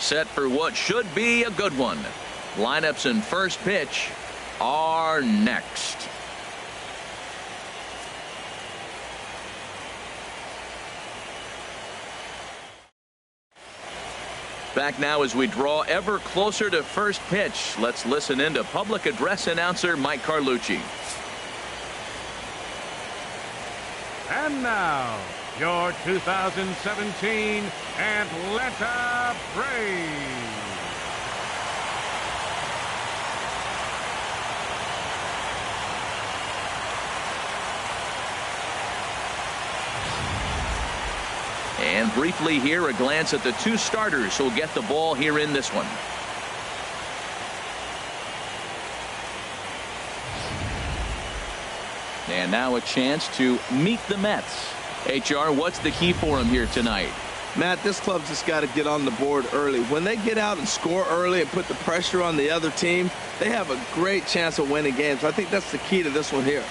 Set for what should be a good one. Lineups and first pitch are next. Back now as we draw ever closer to first pitch. Let's listen in to public address announcer Mike Carlucci. And now, your 2017 Atlanta Braves. And briefly here, a glance at the two starters who'll get the ball here in this one. And now a chance to meet the Mets. HR, what's the key for them here tonight? Matt, this club's just got to get on the board early. When they get out and score early and put the pressure on the other team, they have a great chance of winning games. I think that's the key to this one here.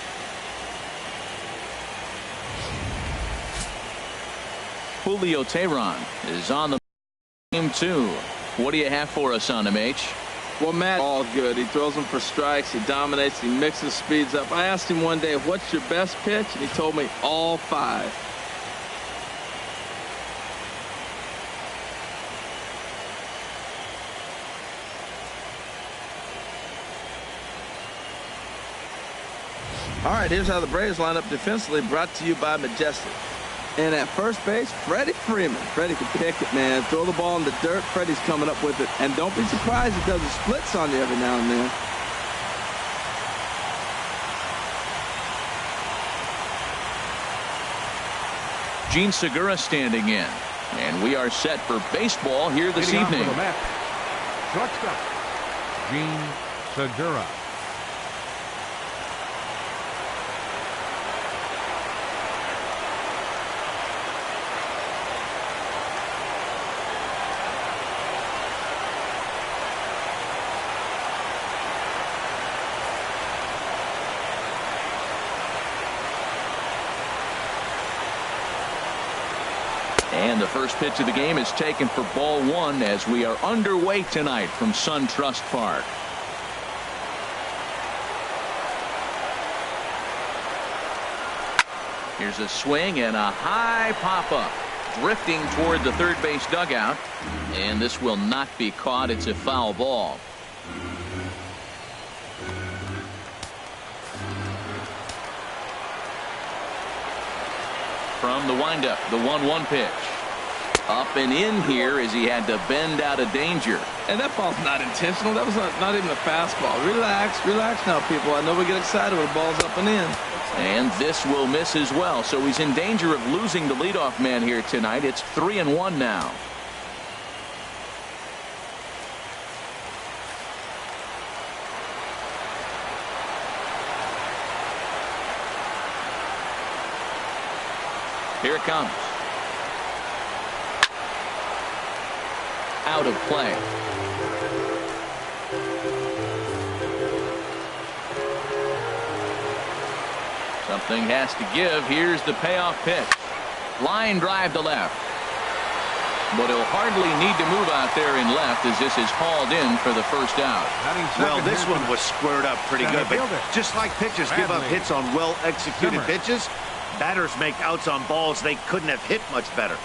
Julio Teheran is on the game too. What do you have for us on him, H? Well, Matt, all good. He throws them for strikes. He dominates. He mixes speeds up. I asked him one day, what's your best pitch? And he told me all 5. All right, here's how the Braves line up defensively, brought to you by Majestic. And at first base, Freddie Freeman. Freddie can pick it, man. Throw the ball in the dirt. Freddie's coming up with it. And don't be surprised he does the splits on you every now and then. Gene Segura standing in. And we are set for baseball here this evening. Shortstop, Gene Segura. And the first pitch of the game is taken for ball 1 as we are underway tonight from SunTrust Park. Here's a swing and a high pop-up. Drifting toward the third base dugout. And this will not be caught. It's a foul ball. From the windup, the 1-1 pitch. Up and in here as he had to bend out of danger. And that ball's not intentional. That was not even a fastball. Relax, relax now, people. I know we get excited when the ball's up and in. And this will miss as well. So he's in danger of losing the leadoff man here tonight. It's 3-1 now. Here it comes. Out of play. Something has to give. Here's the payoff pitch. Line drive to left. But he'll hardly need to move out there in left as this is hauled in for the first out. Well, this one was squared up pretty good. But just like pitchers give up hits on well-executed pitches, batters make outs on balls they couldn't have hit much better.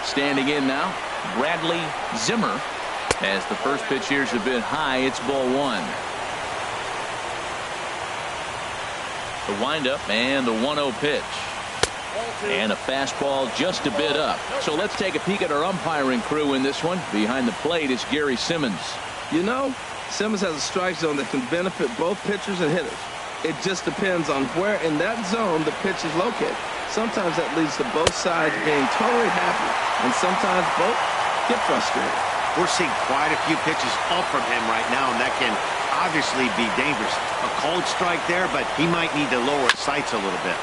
Standing in now, Bradley Zimmer. As the first pitch here is a bit high, it's ball 1. The windup and the 1-0 pitch. And a fastball just a bit up. So let's take a peek at our umpiring crew in this one. Behind the plate is Gary Simmons. You know, Simmons has a strike zone that can benefit both pitchers and hitters. It just depends on where in that zone the pitch is located. Sometimes that leads to both sides being totally happy, and sometimes both get frustrated. We're seeing quite a few pitches off from him right now, and that can obviously be dangerous. A called strike there, but he might need to lower his sights a little bit.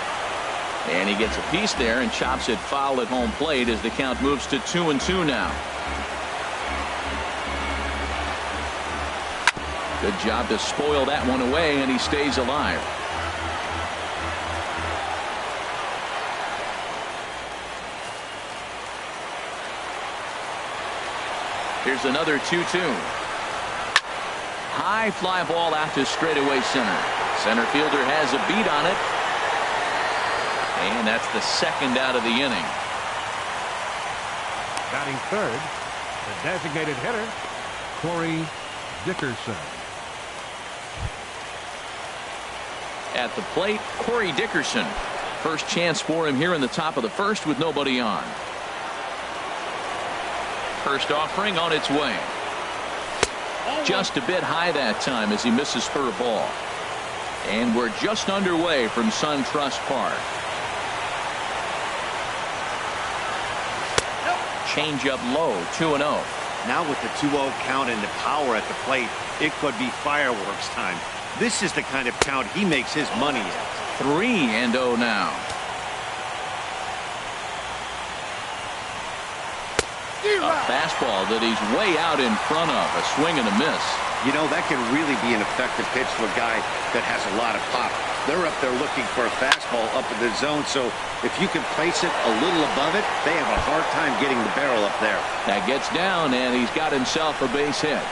And he gets a piece there and chops it foul at home plate as the count moves to 2-2 now. Good job to spoil that one away, and he stays alive. Here's another 2-2. High fly ball out to straightaway center. Center fielder has a beat on it. And that's the second out of the inning. Batting third, the designated hitter, Corey Dickerson. At the plate, Corey Dickerson. First chance for him here in the top of the first with nobody on. First offering on its way. Just a bit high that time as he misses for a ball. And we're just underway from SunTrust Park. Change up low, 2-0. Now with the 2-0 count and the power at the plate, it could be fireworks time. This is the kind of count he makes his money at. 3-0 now. A fastball that he's way out in front of. A swing and a miss. You know, that can really be an effective pitch to a guy that has a lot of pop. They're up there looking for a fastball up in the zone, so if you can place it a little above it, they have a hard time getting the barrel up there. That gets down, and he's got himself a base hit.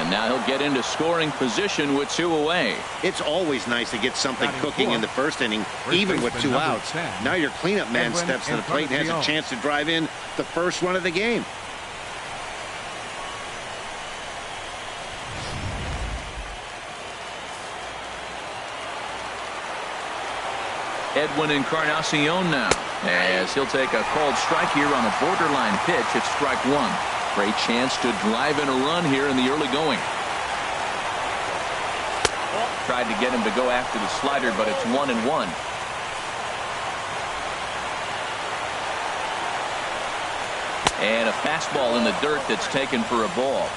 And now he'll get into scoring position with 2 away. It's always nice to get something cooking in the first inning, even with 2 outs. Now your cleanup man steps to the plate and has a chance to drive in the first run of the game. Edwin Encarnacion now, as he'll take a called strike here on a borderline pitch at strike 1. Great chance to drive in a run here in the early going. Tried to get him to go after the slider, but it's 1-1. And a fastball in the dirt that's taken for a ball.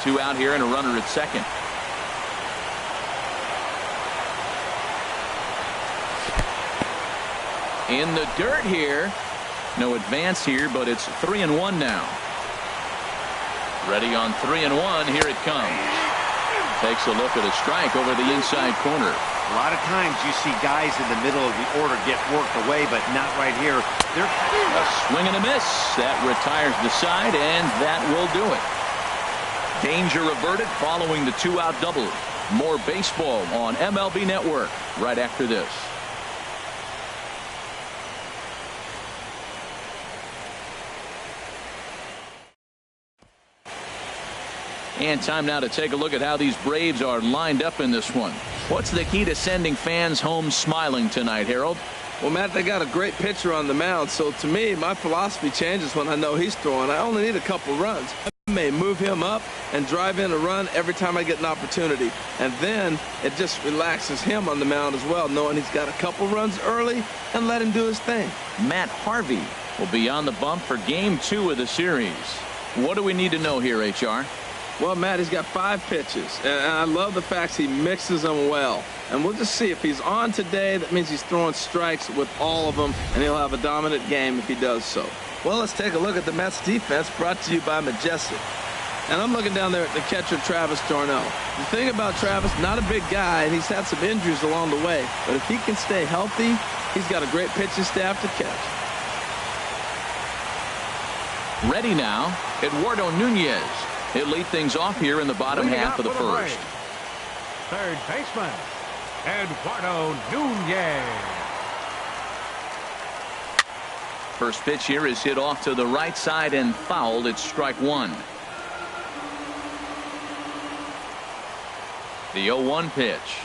2 out here and a runner at second. In the dirt here. No advance here, but it's 3-1 now. Ready on 3-1. Here it comes. Takes a look at a strike over the inside corner. A lot of times you see guys in the middle of the order get worked away, but not right here. A swing and a miss. That retires the side, and that will do it. Danger averted following the 2-out double. More baseball on MLB Network right after this. And time now to take a look at how these Braves are lined up in this one. What's the key to sending fans home smiling tonight, Harold? Well, Matt, they got a great pitcher on the mound, so to me, my philosophy changes when I know he's throwing. I only need a couple runs. I may move him up and drive in a run every time I get an opportunity. And then it just relaxes him on the mound as well, knowing he's got a couple runs early and let him do his thing. Matt Harvey will be on the bump for Game 2 of the series. What do we need to know here, HR? Well, Matt, he's got 5 pitches, and I love the fact he mixes them well. And we'll just see if he's on today. That means he's throwing strikes with all of them, and he'll have a dominant game if he does so. Well, let's take a look at the Mets defense, brought to you by Majestic. And I'm looking down there at the catcher, Travis d'Arnaud. The thing about Travis, not a big guy, and he's had some injuries along the way. But if he can stay healthy, he's got a great pitching staff to catch. Ready now, Eduardo Nunez. He'll lead things off here in the bottom half of the first. Third baseman, Eduardo Nunez. First pitch here is hit off to the right side and fouled. It's strike 1. The 0-1 pitch.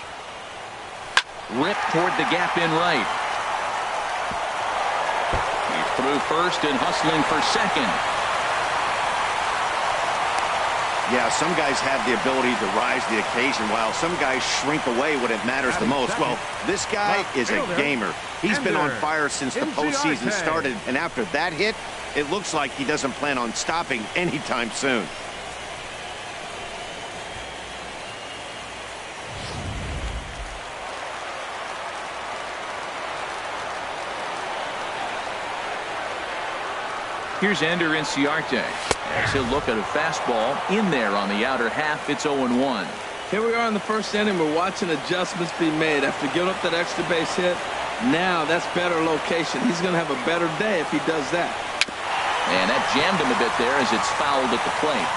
Ripped toward the gap in right. He's through first and hustling for second. Yeah, some guys have the ability to rise to the occasion while some guys shrink away when it matters the most. Well, this guy is a gamer. He's been on fire since the postseason started, and after that hit, it looks like he doesn't plan on stopping anytime soon. Here's Ender Inciarte as he'll look at a fastball in there on the outer half. It's 0-1. Here we are in the first inning. We're watching adjustments be made after giving up that extra base hit. Now that's better location. He's going to have a better day if he does that. And that jammed him a bit there as it's fouled at the plate.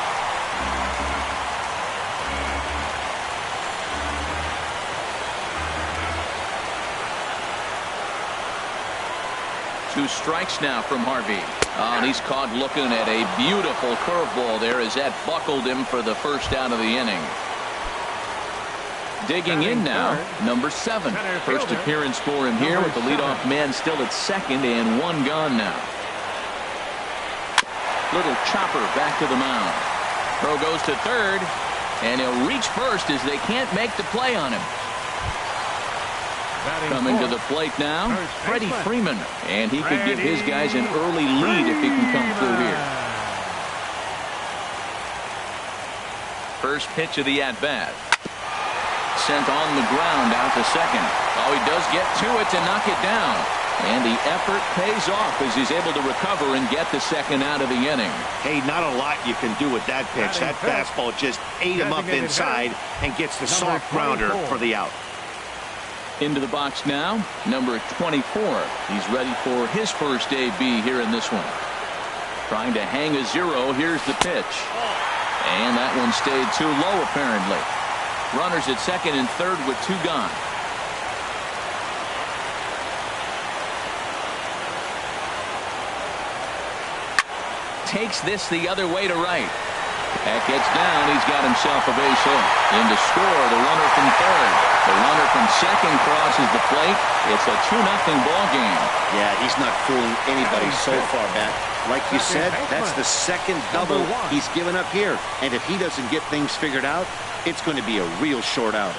Two strikes now from Harvey. And he's caught looking at a beautiful curveball there as that buckled him for the first out of the inning. Digging in now, number 7. First appearance for him here with the leadoff man still at second and one gone now. Little chopper back to the mound. Throw goes to third, and he'll reach first as they can't make the play on him. Coming to the plate now, Freddie Freeman, and he could give his guys an early lead if he can come through here. First pitch of the at-bat. Sent on the ground out to second. Oh, he does get to it to knock it down. And the effort pays off as he's able to recover and get the second out of the inning. Hey, not a lot you can do with that pitch. That fastball just ate him up inside and gets the soft grounder for the out. Into the box now, number 24. He's ready for his first AB here in this one. Trying to hang a 0. Here's the pitch. And that one stayed too low apparently. Runners at second and third with 2 gone. Takes this the other way to right. That gets down. He's got himself a base hit. In to score, the runner from third. The runner from second crosses the plate. It's a 2-0 ball game. Yeah, he's not fooling anybody so far, Matt. Like you said, that's the second double he's given up here. And if he doesn't get things figured out, it's going to be a real short outing.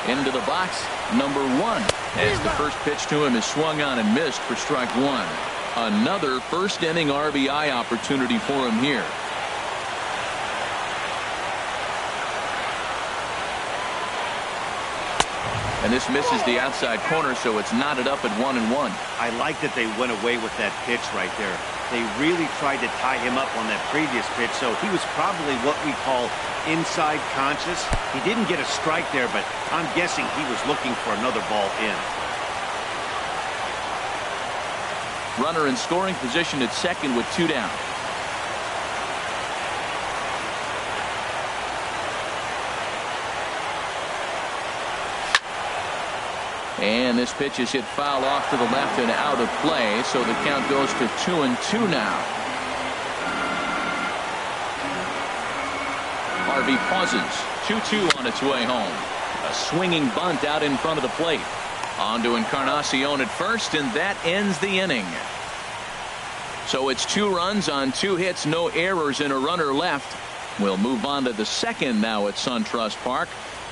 Into the box, number 1. As the first pitch to him is swung on and missed for strike 1. Another first inning RBI opportunity for him here. And this misses the outside corner, so it's knotted up at 1-1. I like that they went away with that pitch right there. They really tried to tie him up on that previous pitch, so he was probably what we call inside conscious. He didn't get a strike there, but I'm guessing he was looking for another ball in. Runner in scoring position at second with 2 down. And this pitch is hit foul off to the left and out of play, so the count goes to 2-2 now. Harvey pauses. 2-2 on its way home. A swinging bunt out in front of the plate. On to Encarnacion at first, and that ends the inning. So it's 2 runs on 2 hits, no errors, and a runner left. We'll move on to the second now at SunTrust Park.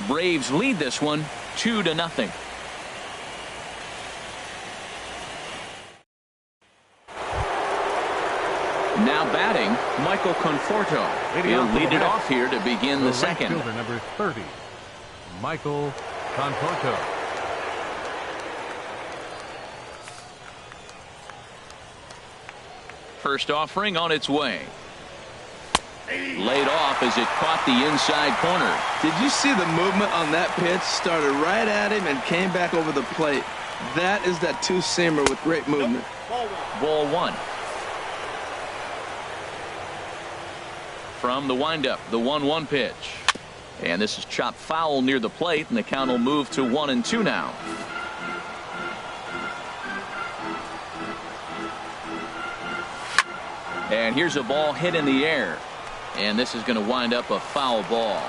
Braves lead this one 2-0. Now batting, Michael Conforto. He'll lead it off here to begin the second. Fielder number 30, Michael Conforto. First offering on its way. Laid off as it caught the inside corner. Did you see the movement on that pitch? Started right at him and came back over the plate. That is that 2-seamer with great movement. Ball 1. From the windup, the 1-1 pitch. And this is chopped foul near the plate, and the count will move to 1-2 now. And here's a ball hit in the air. And this is going to wind up a foul ball.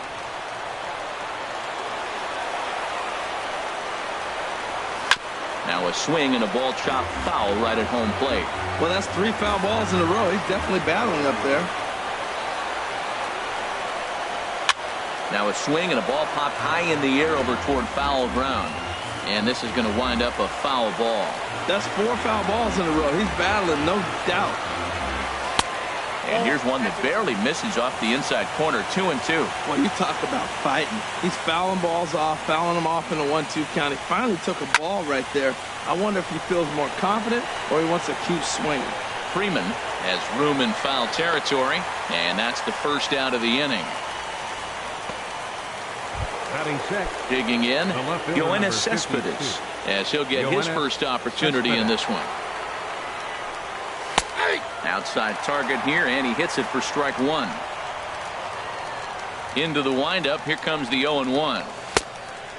Now a swing and a ball chopped foul right at home plate. Well, that's 3 foul balls in a row. He's definitely battling up there. Now a swing and a ball popped high in the air over toward foul ground. And this is going to wind up a foul ball. That's 4 foul balls in a row. He's battling, no doubt. And here's one that barely misses off the inside corner. 2-2. Well, you talk about fighting. He's fouling balls off, fouling them off in a 1-2 count. He finally took a ball right there. I wonder if he feels more confident or he wants to keep swinging. Freeman has room in foul territory, and that's the first out of the inning. Batting check. Digging in, Yoenis number Cespedes, as he'll get his first opportunity in this one. Outside target here, and he hits it for strike one. Into the windup, here comes the 0-1.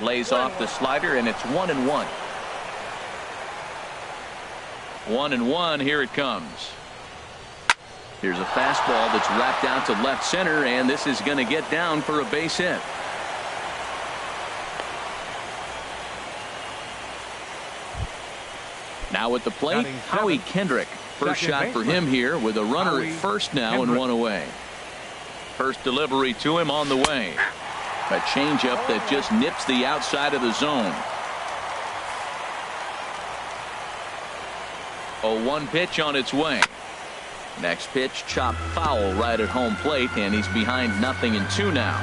Lays off the slider, and it's 1-1. 1-1, here it comes. Here's a fastball that's wrapped out to left center, and this is going to get down for a base hit. Now at the plate, Howie Kendrick. First shot for him here with a runner at first now and one away. First delivery to him on the way. A changeup that just nips the outside of the zone. 0-1 pitch on its way. Next pitch chopped foul right at home plate, and he's behind 0-2 now.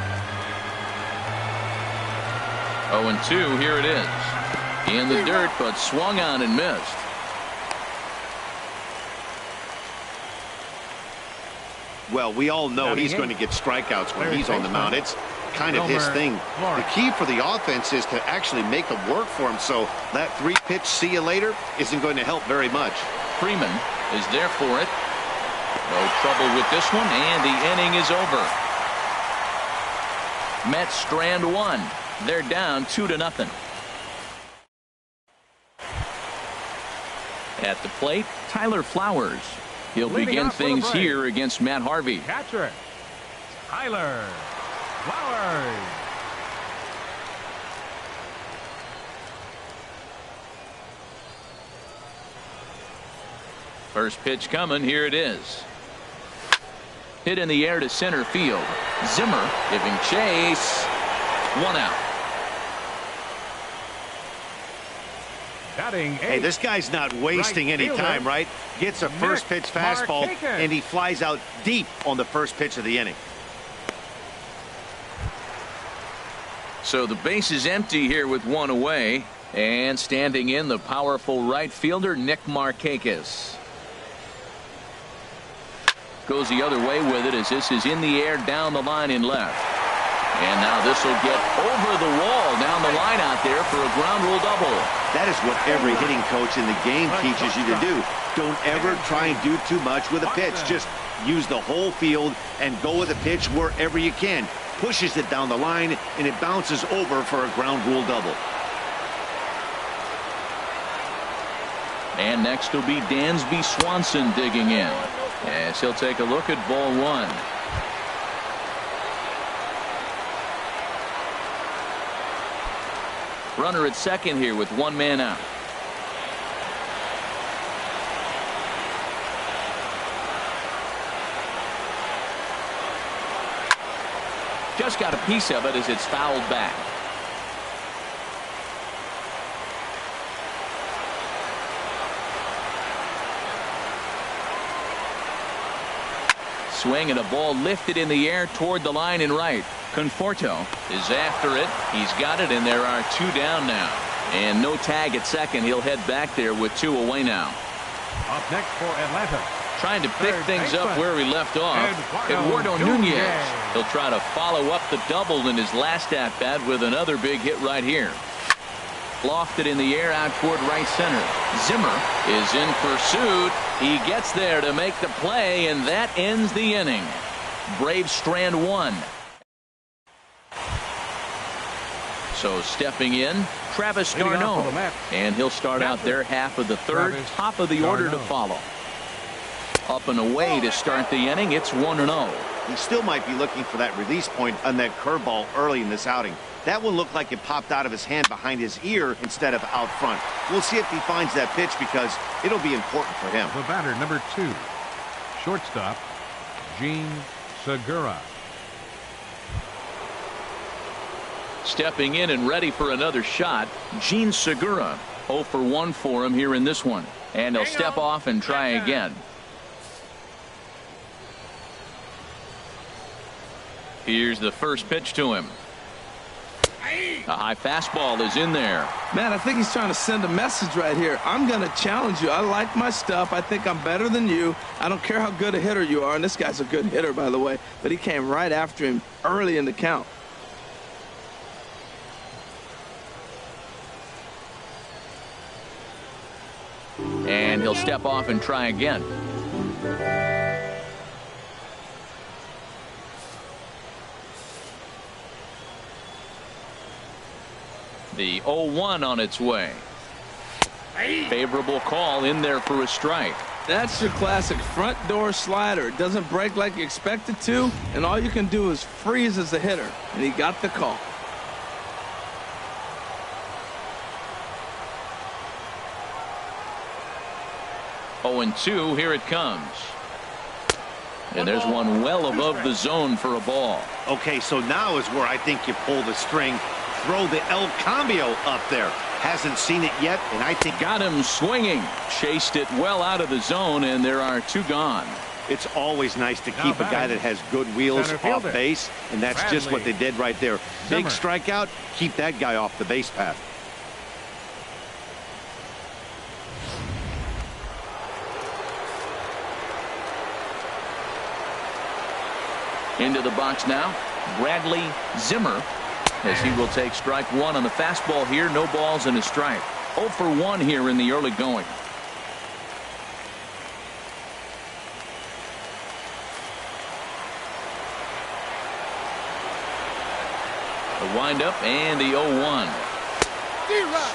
0-2, here it is. In the dirt, but swung on and missed. Well, we all know he's going to get strikeouts when he's on the mound. It's kind of his thing. The key for the offense is to actually make them work for him, so that 3-pitch see you later isn't going to help very much. Freeman is there for it. No trouble with this one, and the inning is over. Mets strand one. They're down 2-0. At the plate, Tyler Flowers. He'll begin things here against Matt Harvey. Catcher, Tyler Flowers. First pitch coming. Here it is. Hit in the air to center field. Zimmer giving chase. One out. Hey, this guy's not wasting any time, right? Gets a first pitch fastball, and he flies out deep on the first pitch of the inning. So the base is empty here with one away, and standing in the powerful right fielder Nick Markakis. Goes the other way with it as this is in the air down the line in left. And now this will get over the wall down the line out there for a ground rule double. That is what every hitting coach in the game teaches you to do. Don't ever try and do too much with a pitch. Just use the whole field and go with a pitch wherever you can. Pushes it down the line, and it bounces over for a ground rule double. And next will be Dansby Swanson digging in, as he'll take a look at ball one. Runner at second here with one man out. Just got a piece of it as it's fouled back. Swing and a ball lifted in the air toward the line in right. Conforto is after it. He's got it, and there are two down now. And no tag at second. He'll head back there with two away now. Up next for Atlanta. Trying to pick things up where he left off. Eduardo Nunez. He'll try to follow up the double in his last at-bat with another big hit right here. Lofted in the air out toward right center. Zimmer is in pursuit. He gets there to make the play, and that ends the inning. Braves strand one. So stepping in, Travis d'Arnaud, and he'll start out their half of the third, top of the order to follow. Up and away to start the inning. It's 1-0. He still might be looking for that release point on that curveball early in this outing. That one looked like it popped out of his hand behind his ear instead of out front. We'll see if he finds that pitch because it'll be important for him. The batter, number 2, shortstop, Gene Segura. Stepping in and ready for another shot, Gene Segura. 0 for 1 for him here in this one. And he'll step off and try again. Here's the first pitch to him. A high fastball is in there. Man, I think he's trying to send a message right here. I'm going to challenge you. I like my stuff. I think I'm better than you. I don't care how good a hitter you are. And this guy's a good hitter, by the way. But he came right after him early in the count. And he'll step off and try again. The 0-1 on its way. Favorable call in there for a strike. That's your classic front door slider. It doesn't break like you expect it to, and all you can do is freeze as a hitter. And he got the call. Oh, and 2, here it comes. And there's one well above the zone for a ball. Okay, so now is where I think you pull the string. Throw the El Cambio up there. Hasn't seen it yet, and I think got him swinging. Chased it well out of the zone, and there are 2 gone. it's always nice to keep a guy that has good wheels off base, and that's just what they did right there. Big strikeout, keep that guy off the base path. Into the box now, Bradley Zimmer, as he will take strike one on the fastball here. No balls and a strike. 0 for 1 here in the early going. The windup and the 0-1.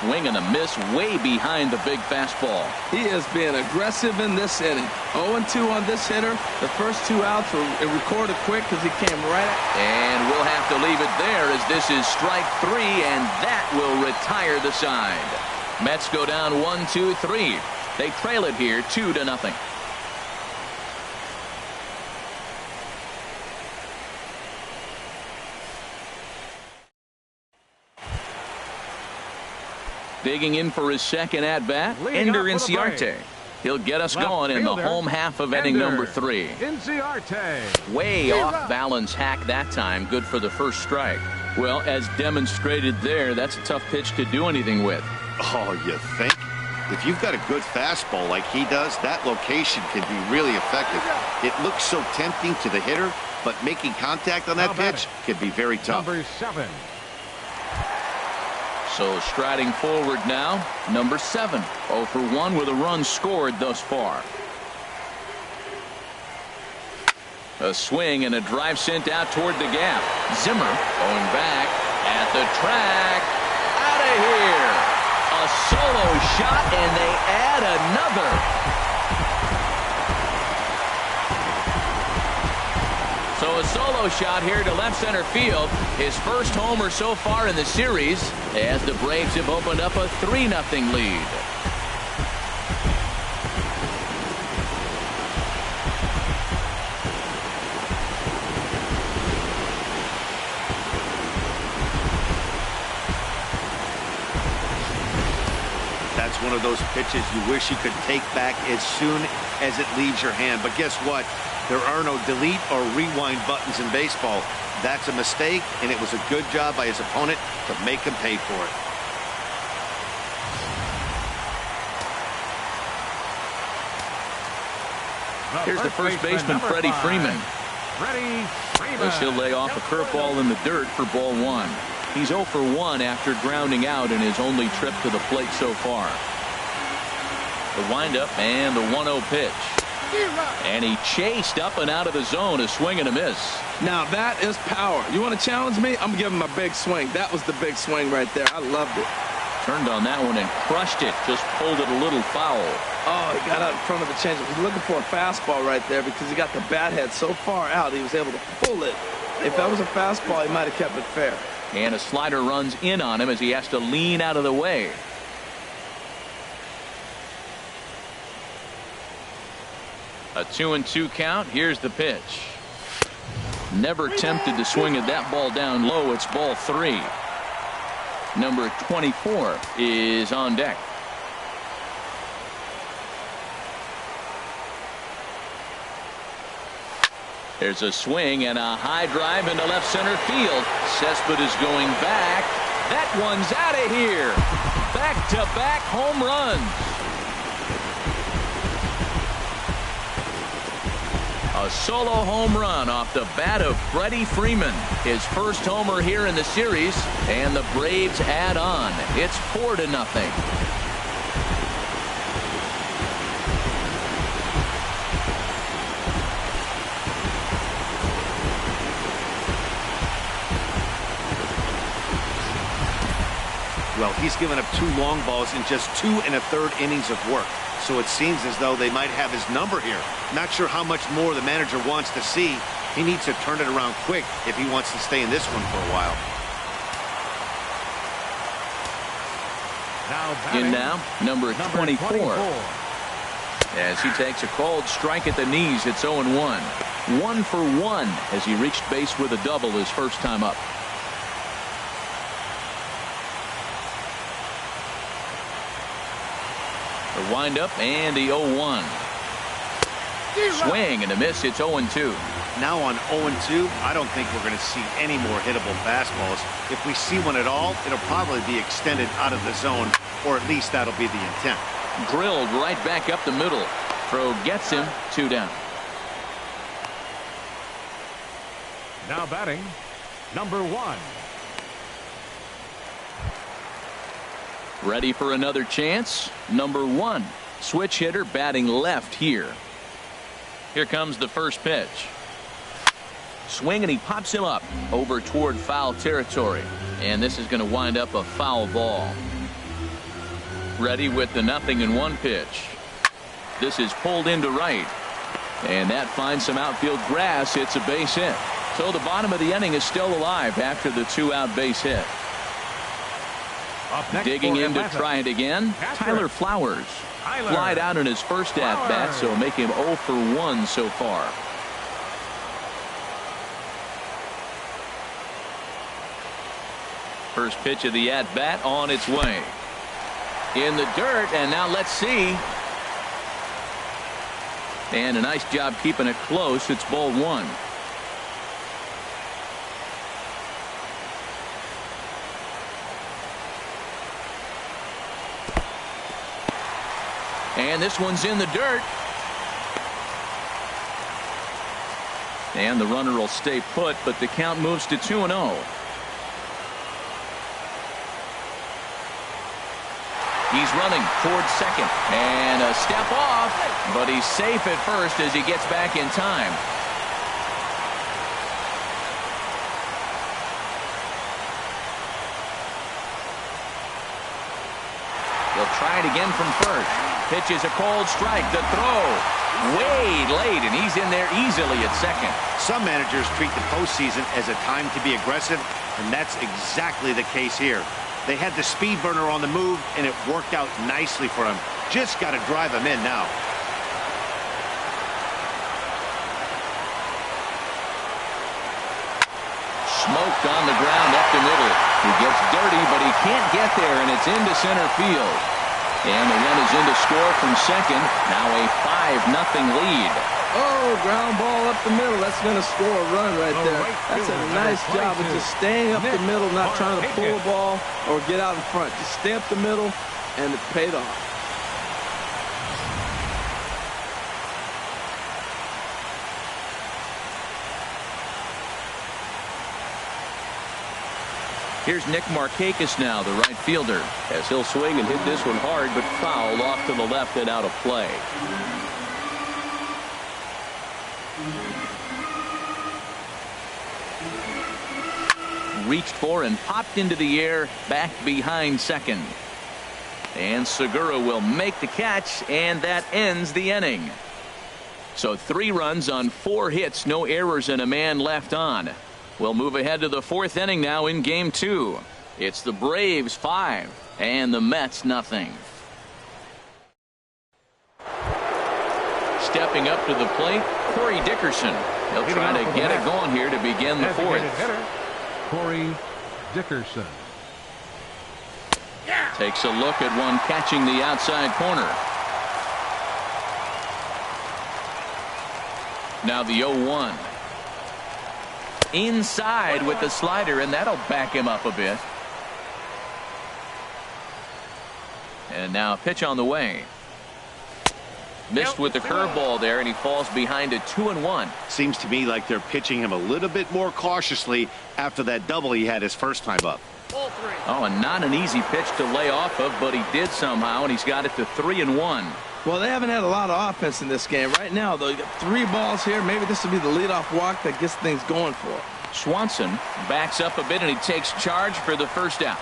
Swing and a miss way behind the big fastball. He is being aggressive in this inning. 0-2 on this hitter. The first 2 outs were recorded quick because he came right out. And we'll have to leave it there as this is strike 3, and that will retire the side. Mets go down 1-2-3. They trail it here 2-0. Digging in for his second at-bat, Ender Inciarte. He'll get us going in the home half of inning number 3. Way off balance hack that time. Good for the first strike. Well, as demonstrated there, that's a tough pitch to do anything with. Oh, you think? If you've got a good fastball like he does, that location can be really effective. It looks so tempting to the hitter, but making contact on that pitch can be very tough. Number 7. So striding forward now, number 7. 0 for 1 with a run scored thus far. A swing and a drive sent out toward the gap. Zimmer going back at the track. Out of here. A solo shot, and they add another. So a solo shot here to left center field. His first homer so far in the series, as the Braves have opened up a 3-0 lead. That's one of those pitches you wish you could take back as soon as it leaves your hand. But guess what? There are no delete or rewind buttons in baseball. That's a mistake, and it was a good job by his opponent to make him pay for it. Here's the first baseman, Freddie Freeman. As he'll lay off a curveball in the dirt for ball 1. He's 0 for 1 after grounding out in his only trip to the plate so far. The windup and the 1-0 pitch. And he chased up and out of the zone, a swing and a miss. Now that is power. You want to challenge me? I'm going to give him a big swing. That was the big swing right there. I loved it. Turned on that one and crushed it. Just pulled it a little foul. Oh, he got out in front of the changeup. He's looking for a fastball right there because he got the bat head so far out he was able to pull it. If that was a fastball, he might have kept it fair. And a slider runs in on him as he has to lean out of the way. A 2-2 count. Here's the pitch. Never tempted to swing at that ball down low. It's ball 3. Number 24 is on deck. There's a swing and a high drive into left center field. Cespedes is going back. That one's out of here. Back-to-back home runs. A solo home run off the bat of Freddie Freeman. His first homer here in the series, and the Braves add on. It's 4-0. Well, he's given up 2 long balls in just 2 1/3 innings of work. So it seems as though they might have his number here. Not sure how much more the manager wants to see. He needs to turn it around quick if he wants to stay in this one for a while. In now, number 24. As he takes a cold strike at the knees, it's 0-1. 1 for 1 as he reached base with a double his first time up. The windup and the 0-1. Swing and a miss. It's 0-2. Now on 0-2, I don't think we're going to see any more hittable fastballs. If we see one at all, it'll probably be extended out of the zone, or at least that'll be the intent. Drilled right back up the middle. Throw gets him. 2 down. Now batting, number 1. Ready for another chance. Number 1. Switch hitter batting left here. Here comes the first pitch. Swing and he pops him up over toward foul territory. And this is going to wind up a foul ball. Ready with the 0-1 pitch. This is pulled into right. And that finds some outfield grass. It's a base hit. So the bottom of the inning is still alive after the 2-out base hit. Digging in to try it again, Tyler Flowers. Flied out in his first at-bat, so make him 0 for 1 so far. First pitch of the at-bat on its way. In the dirt, and now let's see. And a nice job keeping it close. It's ball 1. And this one's in the dirt. And the runner will stay put, but the count moves to 2-0. He's running towards second. And a step off, but he's safe at first as he gets back in time. He'll try it again from first. Pitches a cold strike. The throw way late, and he's in there easily at second. Some managers treat the postseason as a time to be aggressive, and that's exactly the case here. They had the speed burner on the move, and it worked out nicely for him. Just got to drive him in now. Smoked on the ground up the middle. He gets dirty, but he can't get there, and it's into center field. And the run is in to score from second. Now a 5-0 lead. Oh, ground ball up the middle. That's going to score a run right there. That's a nice job of just staying up the middle, not trying to pull a ball or get out in front. Just stay up the middle, and it paid off. Here's Nick Markakis now, the right fielder, as he'll swing and hit this one hard, but foul off to the left and out of play. Reached for and popped into the air, back behind second. And Segura will make the catch, and that ends the inning. So 3 runs on 4 hits, no errors, and a man left on. We'll move ahead to the 4th inning now in Game 2. It's the Braves 5 and the Mets 0. Stepping up to the plate, Corey Dickerson. He'll try to get it going here to begin the 4th. Corey Dickerson takes a look at one catching the outside corner. Now the 0-1. inside with the slider, and that'll back him up a bit. And now a pitch on the way. Missed with the curveball there, and he falls behind a 2-1. Seems to me like they're pitching him a little bit more cautiously after that double he had his first time up. Oh, and not an easy pitch to lay off of, but he did somehow, and he's got it to 3-1. Well, they haven't had a lot of offense in this game. Right now, though, you got 3 balls here. Maybe this will be the leadoff walk that gets things going for him. Swanson backs up a bit, and he takes charge for the first out.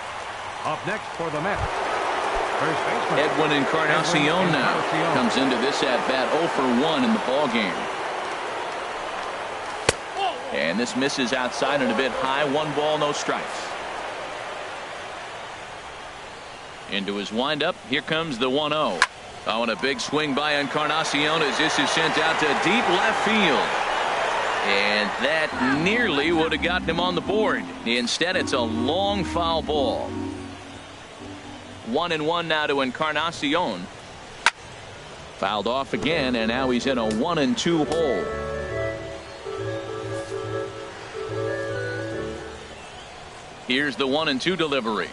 Up next for the Mets, first baseman Edwin Encarnacion now comes into this at-bat 0 for 1 in the ball game. And this misses outside and a bit high. 1 ball, no strikes. Into his windup. Here comes the 1-0. Oh, and a big swing by Encarnacion as this is sent out to deep left field. And that nearly would have gotten him on the board. Instead, it's a long foul ball. 1-1 now to Encarnacion. Fouled off again, and now he's in a 1-2 hole. Here's the 1-2 delivery.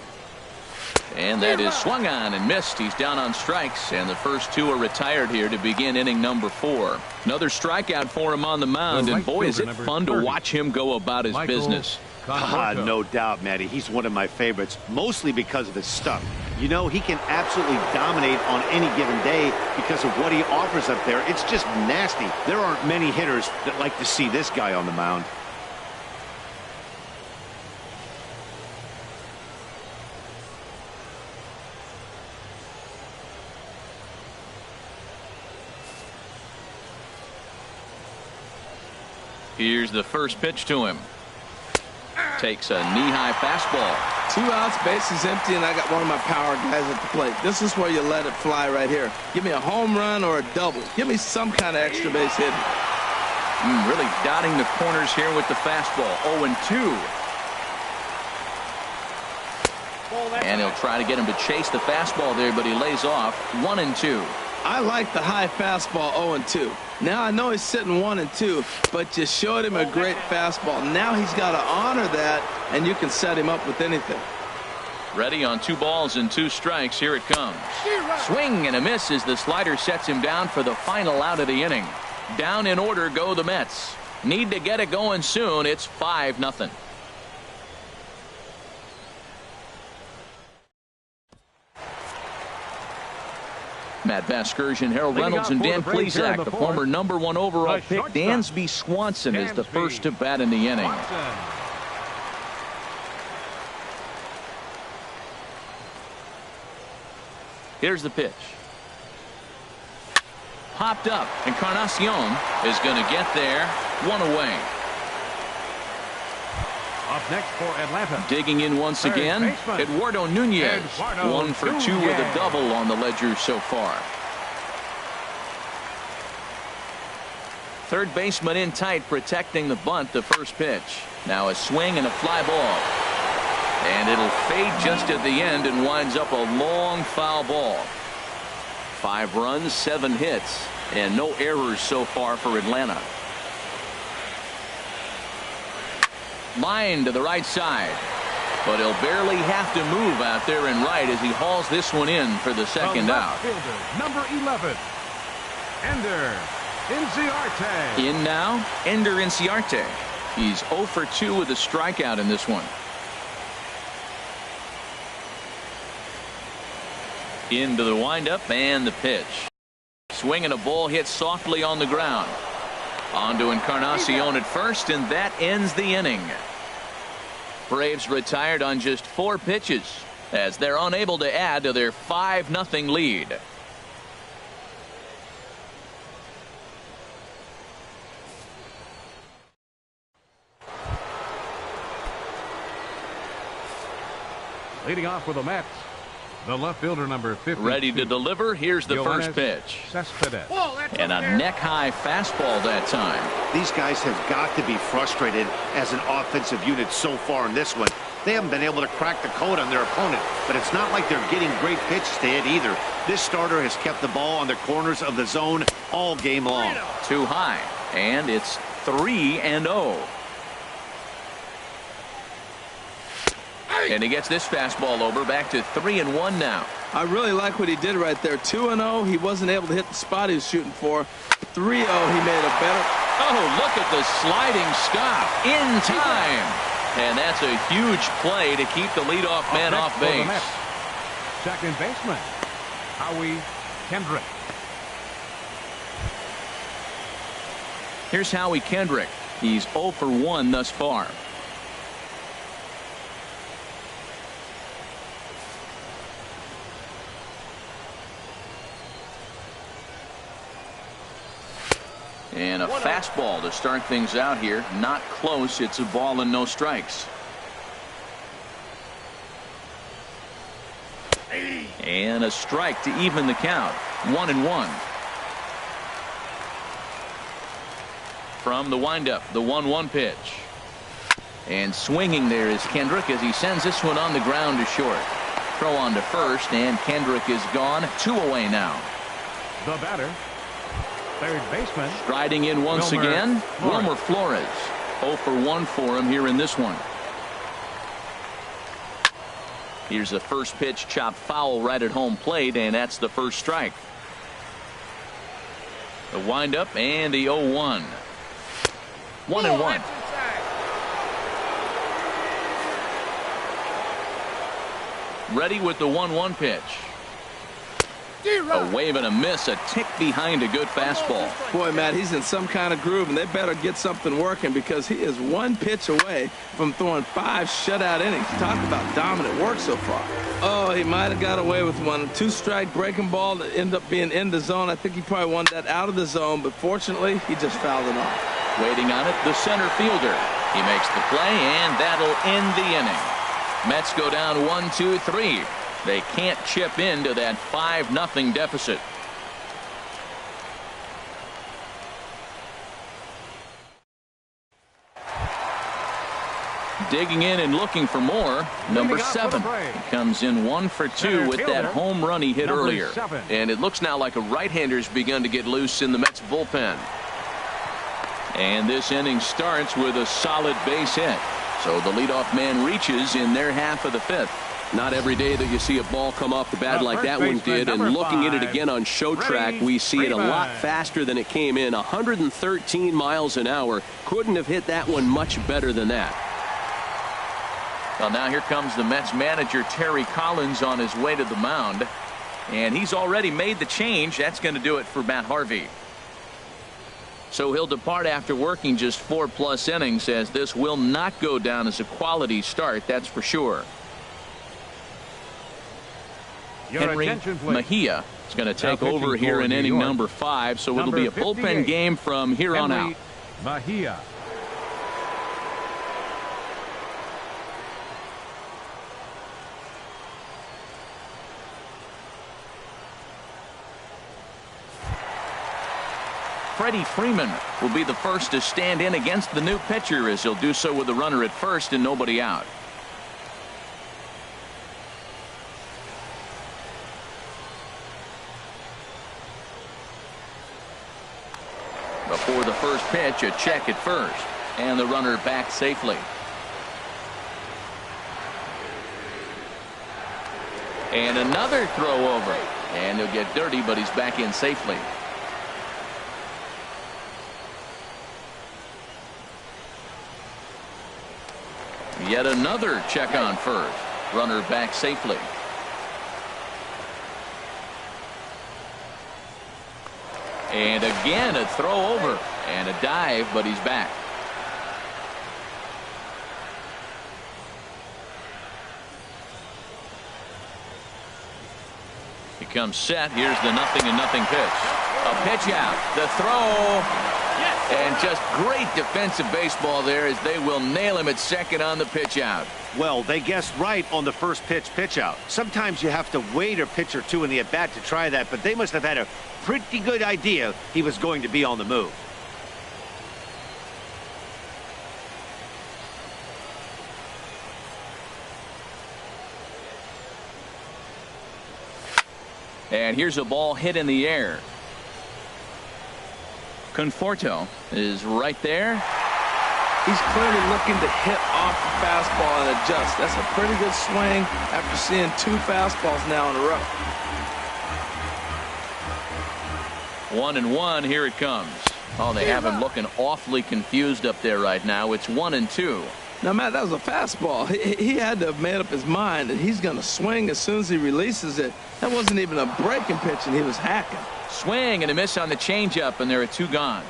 And that is swung on and missed. He's down on strikes, and the first 2 are retired here to begin inning number 4. Another strikeout for him on the mound, and boy, is it fun to watch him go about his business. No doubt, Matty. He's one of my favorites, mostly because of his stuff. You know, he can absolutely dominate on any given day because of what he offers up there. It's just nasty. There aren't many hitters that like to see this guy on the mound. Here's the first pitch to him. Takes a knee-high fastball. 2 outs, bases empty, and I got one of my power guys at the plate. This is where you let it fly right here. Give me a home run or a double. Give me some kind of extra base hit. Really dotting the corners here with the fastball. 0-2. And he'll try to get him to chase the fastball there, but he lays off. 1-2. I like the high fastball 0-2. Now I know he's sitting 1-2, but you showed him a great fastball. Now he's got to honor that, and you can set him up with anything. Ready on 2 balls and 2 strikes. Here it comes. Swing and a miss as the slider sets him down for the final out of the inning. Down in order go the Mets. Need to get it going soon. It's 5-0. Matt Vasgersian, Harold Reynolds, and Dan Plesac. The former #1 overall pick, Dansby Swanson, is the first to bat in the inning. Here's the pitch. Popped up. Encarnacion is going to get there. 1 away. Up next for Atlanta. Digging in once again, Eduardo Nunez. 1 for 2 with a double on the ledger so far. Third baseman in tight, protecting the bunt. The first pitch. Now a swing and a fly ball. And it'll fade just at the end and winds up a long foul ball. 5 runs, 7 hits, and no errors so far for Atlanta. Line to the right side, but he'll barely have to move out there in right as he hauls this one in for the second out. Fielder, number 11, Ender Inciarte. In now, Ender Inciarte. He's 0 for 2 with a strikeout in this one. Into the windup and the pitch. Swing and a ball hit softly on the ground. On to Encarnacion at first, and that ends the inning. Braves retired on just 4 pitches as they're unable to add to their 5-0 lead. Leading off for the Mets, the left fielder, number 50. Ready to deliver. Here's the first pitch. And a neck-high fastball that time. These guys have got to be frustrated as an offensive unit so far in this one. They haven't been able to crack the code on their opponent, but it's not like they're getting great pitches to hit either. This starter has kept the ball on the corners of the zone all game long. Too high, and it's 3-0. And he gets this fastball over, back to 3-1 now. I really like what he did right there. 2-0, he wasn't able to hit the spot he was shooting for. 3-0, he made a better. Oh, look at the sliding stop in time. And that's a huge play to keep the leadoff man off base. Second baseman, Howie Kendrick. Here's Howie Kendrick. He's 0 for 1 thus far. And a fastball to start things out here. Not close. It's a ball and no strikes. And a strike to even the count. 1-1. From the windup, the 1-1 pitch. And swinging there is Kendrick as he sends this one on the ground to short. Throw on to first, and Kendrick is gone. 2 away now. The batter, third baseman. Striding in once again, Wilmer Flores. 0 for 1 for him here in this one. Here's the first pitch, chopped foul right at home plate, and that's the first strike. The windup and the 0-1. 1-1. Ready with the 1-1 pitch. A wave and a miss, a tick behind a good fastball. Boy, Matt, he's in some kind of groove, and they better get something working because he is 1 pitch away from throwing 5 shutout innings. Talk about dominant work so far. Oh, he might have got away with one. 2-strike breaking ball that ended up being in the zone. I think he probably wanted that out of the zone, but fortunately, he just fouled it off. Waiting on it, the center fielder. He makes the play, and that'll end the inning. Mets go down 1-2-3. They can't chip into that 5-0 deficit. Digging in and looking for more, number 7. He comes in 1 for 2 with that home run he hit earlier. And it looks now like a right-hander's begun to get loose in the Mets bullpen. And this inning starts with a solid base hit. So the leadoff man reaches in their half of the 5th. Not every day that you see a ball come off the bat like that one did, and looking at it again on show track, we see it a lot faster than it came in. 113 miles an hour. Couldn't have hit that one much better than that. Well, now here comes the Mets manager Terry Collins on his way to the mound, and he's already made the change. That's going to do it for Matt Harvey. So he'll depart after working just 4+ innings, as this will not go down as a quality start, that's for sure. Henry Mejia is going to take over here in inning number 5, so it'll be a bullpen game from here on out. Mejia. Freddie Freeman will be the first to stand in against the new pitcher, as he'll do so with a runner at first and nobody out. Before the first pitch, a check at first, and the runner back safely. And another throw over, and he'll get dirty, but he's back in safely. Yet another check on first. Runner back safely. And again a throw over and a dive, but he's back. He comes set. Here's the 0-0 pitch. A pitch out. The throw. And just great defensive baseball there, as they will nail him at second on the pitch out. Well, they guessed right on the first pitch out. Sometimes you have to wait a pitch or two in the at-bat to try that, but they must have had a pretty good idea he was going to be on the move. And here's a ball hit in the air. Conforto is right there. He's clearly looking to hit off the fastball and adjust. That's a pretty good swing after seeing 2 fastballs now in a row. 1-1, here it comes. Oh, they have him looking awfully confused up there right now. It's 1-2. Now, Matt, that was a fastball. He had to have made up his mind that he's going to swing as soon as he releases it. That wasn't even a breaking pitch, and he was hacking. Swing and a miss on the changeup, and there are 2 gone.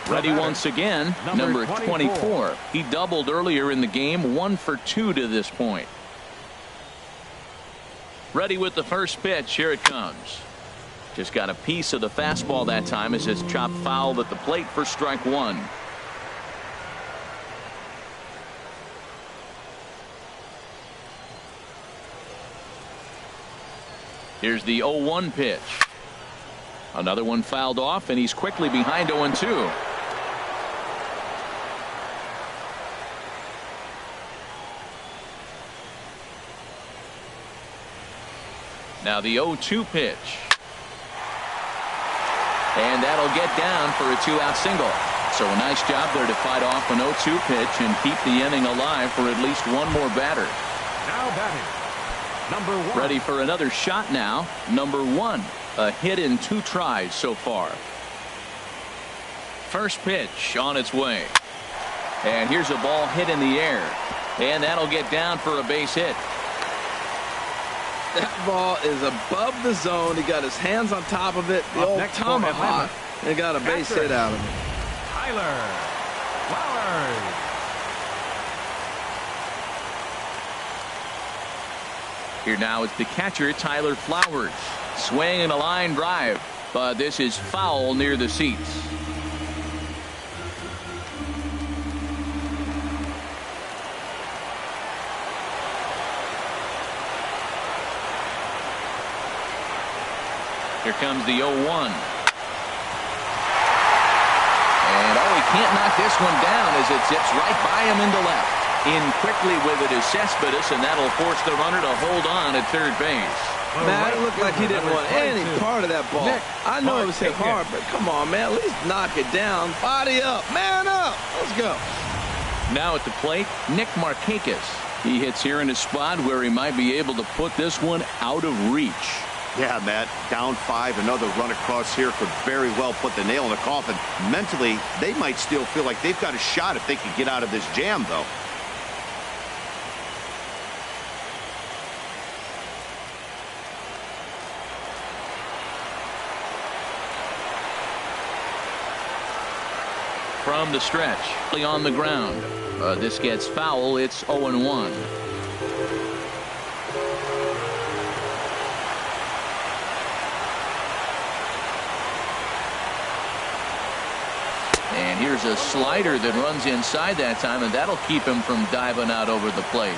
Ready once again, number 24. He doubled earlier in the game, 1 for 2 to this point. Ready with the first pitch. Here it comes. Just got a piece of the fastball that time as it's chopped foul at the plate for strike 1. Here's the 0-1 pitch. Another one fouled off, and he's quickly behind 0-2. Now the 0-2 pitch. And that'll get down for a 2-out single. So a nice job there to fight off an 0-2 pitch and keep the inning alive for at least one more batter. Now batting, number 1. Ready for another shot now. Number 1. A hit in 2 tries so far. First pitch on its way. And here's a ball hit in the air. And that'll get down for a base hit. That ball is above the zone. He got his hands on top of it. The old tomahawk. And got a base hit out of it. Tyler Flowers. Here now is the catcher, Tyler Flowers. Swing and a line drive. But this is foul near the seats. Here comes the 0-1. And he can't knock this one down as it zips right by him into left. In quickly with it is Cespedes, and that'll force the runner to hold on at third base. Man, it looked like he didn't want any part of that ball. I know it was hit hard, but come on, man, at least knock it down. Body up, man up. Let's go. Now at the plate, Nick Markakis. He hits here in a spot where he might be able to put this one out of reach. Yeah, Matt, down 5, another run across here could very well put the nail in the coffin. Mentally, they might still feel like they've got a shot if they could get out of this jam, though. From the stretch, on the ground. This gets foul. It's 0-1. And here's a slider that runs inside that time, and that'll keep him from diving out over the plate.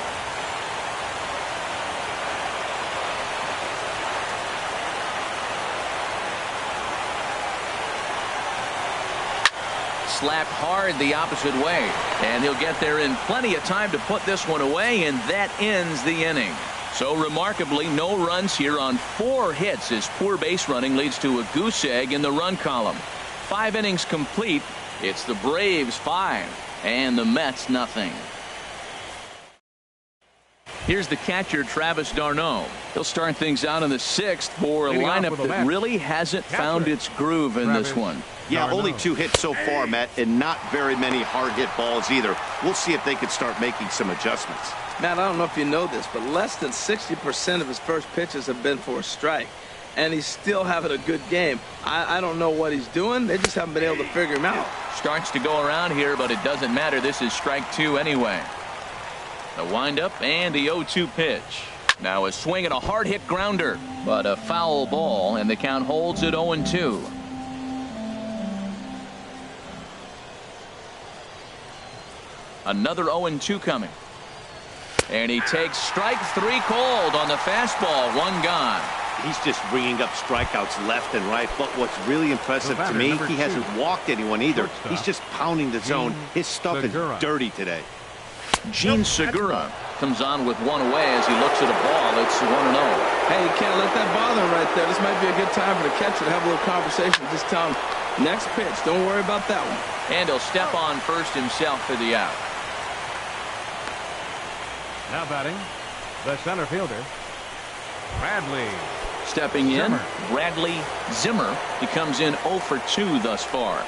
Slapped hard the opposite way, and he'll get there in plenty of time to put this one away, and that ends the inning. So remarkably, no runs here on 4 hits as poor base running leads to a goose egg in the run column. 5 innings complete. It's the Braves 5 and the Mets nothing. Here's the catcher, Travis d'Arnaud. He'll start things out in the 6th for a lineup that really hasn't found its groove in this one. Yeah, only 2 hits so far, Matt, and not very many hard hit balls either. We'll see if they can start making some adjustments. Matt, I don't know if you know this, but less than 60% of his first pitches have been for a strike. And he's still having a good game. I don't know what he's doing. They just haven't been able to figure him out. Starts to go around here, but it doesn't matter. This is strike 2 anyway. The windup and the 0-2 pitch. Now a swing and a hard hit grounder, but a foul ball, and the count holds at 0-2. Another 0-2 coming. And he takes strike 3 cold on the fastball. 1 gone. He's just bringing up strikeouts left and right. But what's really impressive to me, he hasn't walked anyone either. He's just pounding the zone. His stuff is dirty today. Gene Segura comes on with 1 away as he looks at a ball. It's 1-0. Hey, you can't let that bother him right there. This might be a good time for the catcher to have a little conversation. Just tell him, Next pitch. Don't worry about that one. And he'll step on first himself for the out. Now batting, the center fielder, Bradley. Stepping in, Zimmer. Bradley Zimmer. He comes in 0 for 2 thus far.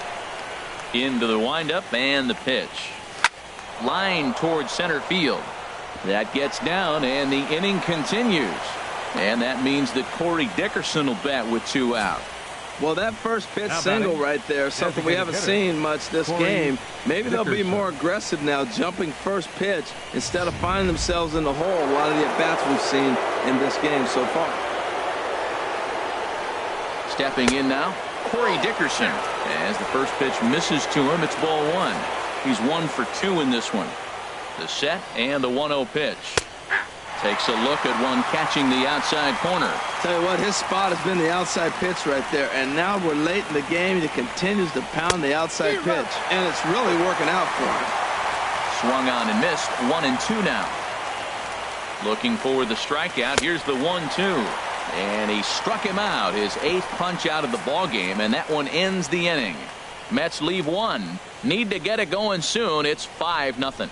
Into the windup and the pitch. Line towards center field. That gets down and the inning continues. And that means that Corey Dickerson will bat with 2 out. Well, that first pitch Now single batting, right there, something we haven't hitter, seen much this Corey game. Maybe they'll be Dickerson. more aggressive now, jumping first pitch instead of finding themselves in the hole. A lot of the at-bats we've seen in this game so far. Stepping in now, Corey Dickerson. As the first pitch misses to him, it's ball 1. He's 1 for 2 in this one. The set and the 1-0 pitch. Takes a look at one catching the outside corner. Tell you what, his spot has been the outside pitch right there. And now we're late in the game. He continues to pound the outside pitch. And it's really working out for him. Swung on and missed. 1-2 now. Looking for the strikeout. Here's the 1-2. And he struck him out. His 8th punch out of the ball game, and that one ends the inning. Mets leave 1. Need to get it going soon. It's 5-0.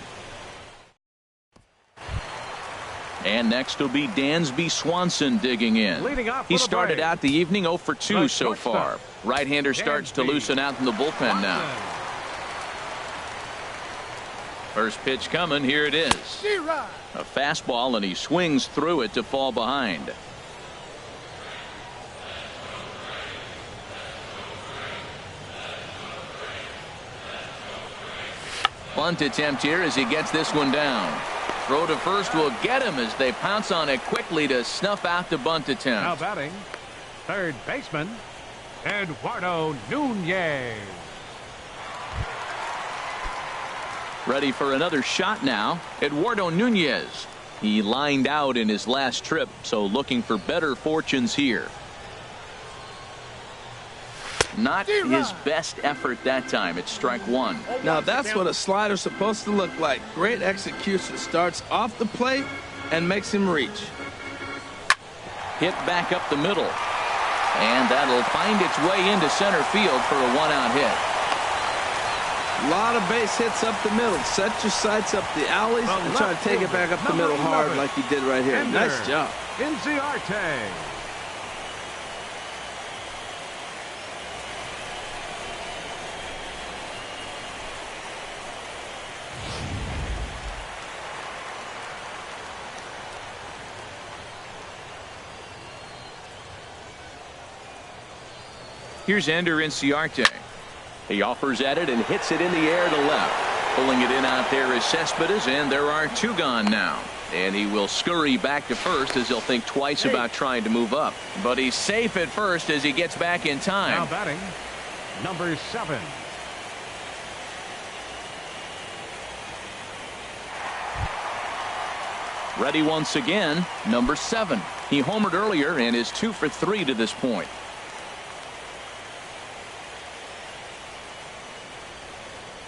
And next will be Dansby Swanson digging in. He started out the evening 0 for 2 so far. Right-hander starts to loosen out in the bullpen now. First pitch coming. Here it is. A fastball, and he swings through it to fall behind. Bunt attempt here as he gets this one down. Throw to first will get him as they pounce on it quickly to snuff out the bunt attempt. Now batting, third baseman, Eduardo Nunez. Ready for another shot now. Eduardo Nunez. He lined out in his last trip, so looking for better fortunes here. Not his best effort that time. It's strike 1. Now that's what a slider's supposed to look like. Great execution. Starts off the plate and makes him reach. Hit back up the middle. And that'll find its way into center field for a 1-out hit. A lot of base hits up the middle. Set your sights up the alleys and try to take it back up the middle hard like he did right here. Nice job. Inciarte. Here's Ender Inciarte. He offers at it and hits it in the air to left. Pulling it in out there is Cespedes, and there are 2 gone now. And he will scurry back to first as he'll think twice about trying to move up. But he's safe at first as he gets back in time. Now batting, number 7. Ready once again, number 7. He homered earlier and is 2 for 3 to this point.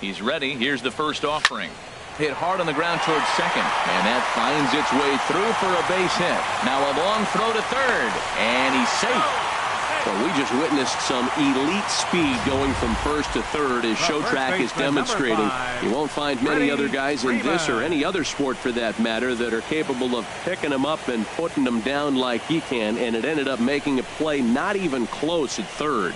He's ready. Here's the first offering. Hit hard on the ground towards second, and that finds its way through for a base hit. Now a long throw to third, and he's safe. Well, we just witnessed some elite speed going from first to third as Showtrack is demonstrating. You won't find many other guys in this or any other sport for that matter that are capable of picking them up and putting them down like he can, and it ended up making a play not even close at third.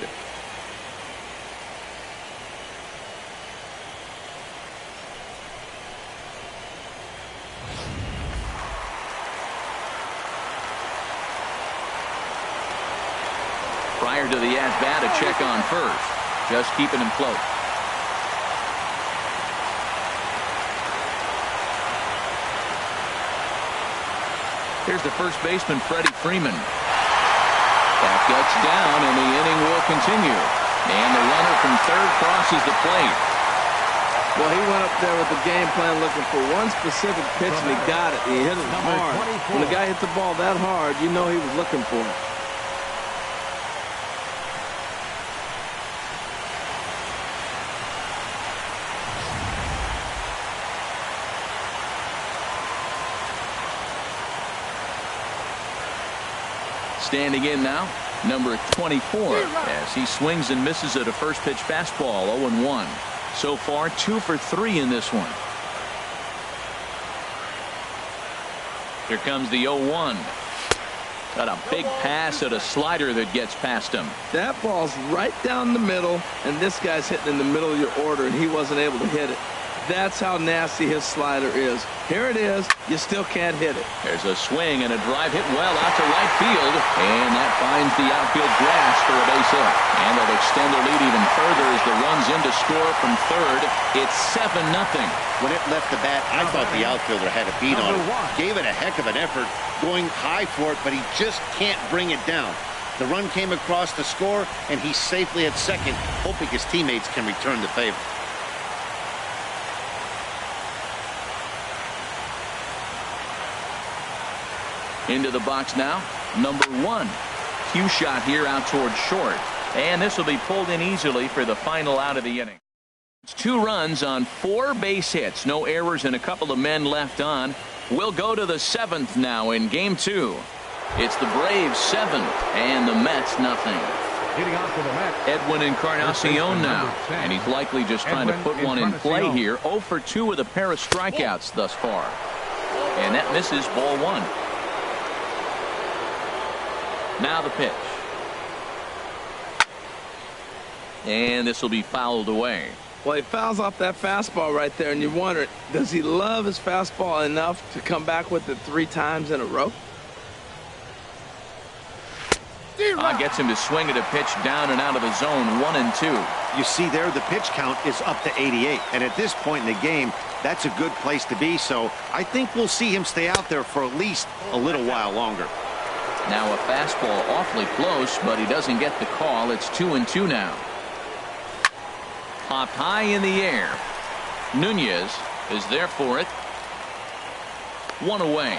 Prior to the at-bat, a check on first. Just keeping him close. Here's the first baseman, Freddie Freeman. That gets down, and the inning will continue. And the runner from third crosses the plate. Well, he went up there with the game plan looking for one specific pitch, and he got it. He hit it hard. When the guy hit the ball that hard, you know he was looking for it. Standing in now, number 24, as he swings and misses at a first pitch fastball. 0-1. So far 2 for 3 in this one. Here comes the 0-1. Got a big pass at a slider that gets past him. That ball's right down the middle, and this guy's hitting in the middle of your order, and he wasn't able to hit it. That's how nasty his slider is. Here it is. You still can't hit it. There's a swing and a drive hit well out to right field, and that finds the outfield grass for a base hit. And they'll extend their lead even further as the run's in to score from third. It's 7-0. When it left the bat, I thought the outfielder had a beat on it. Gave it a heck of an effort, going high for it, but he just can't bring it down. The run came across to score, and he's safely at second, hoping his teammates can return the favor. Into the box now, number 1. Cue shot here out towards short. And this will be pulled in easily for the final out of the inning. It's 2 runs on 4 base hits. No errors and a couple of men left on. We'll go to the 7th now in game 2. It's the Braves 7 and the Mets nothing. Hitting off for the Mets, Edwin Encarnacion now. And he's likely just trying to put one in play here. 0 for 2 with a pair of strikeouts thus far. And that misses, ball 1. Now the pitch. And this will be fouled away. Well, he fouls off that fastball right there, and you wonder, does he love his fastball enough to come back with it 3 times in a row? Gets him to swing at a pitch down and out of the zone. 1-2. You see there, the pitch count is up to 88. And at this point in the game, that's a good place to be. So I think we'll see him stay out there for at least a little while longer. Now a fastball awfully close, but he doesn't get the call. It's 2-2 now. Popped high in the air. Nunez is there for it. 1 away.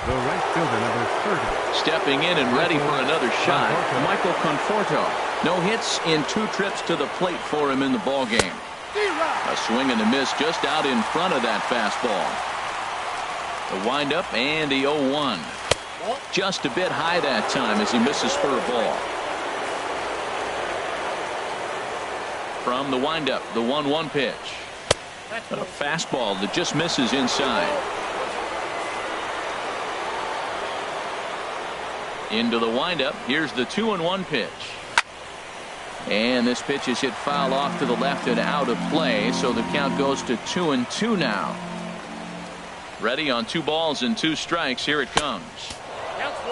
the right fielder, number 30. Stepping in and ready for another shot, Michael Conforto. No hits in 2 trips to the plate for him in the ballgame. A swing and a miss just out in front of that fastball. The windup and the 0-1. Just a bit high that time as he misses for a ball. From the windup, the 1-1 pitch. A fastball that just misses inside. Into the windup. Here's the 2-1 pitch. And this pitch is hit foul off to the left and out of play, so the count goes to 2-2 now. Ready on 2 balls and 2 strikes. Here it comes.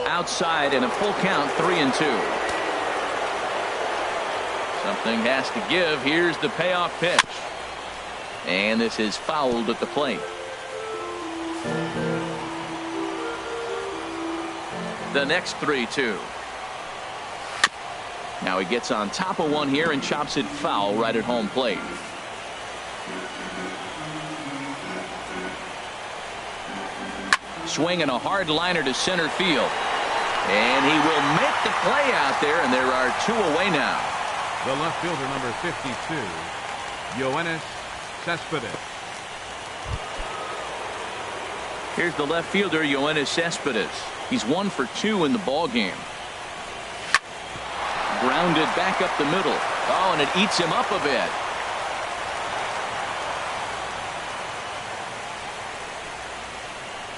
Outside and a full count, 3-2. Something has to give. Here's the payoff pitch. And this is fouled at the plate. The next 3-2. Now he gets on top of one here and chops it foul right at home plate. Swinging a hard liner to center field. And he will make the play out there, and there are 2 away now. The left fielder, number 52, Yoenis Cespedes. Here's the left fielder, Yoenis Cespedes. He's 1 for 2 in the ball game. Grounded back up the middle. Oh, and it eats him up a bit.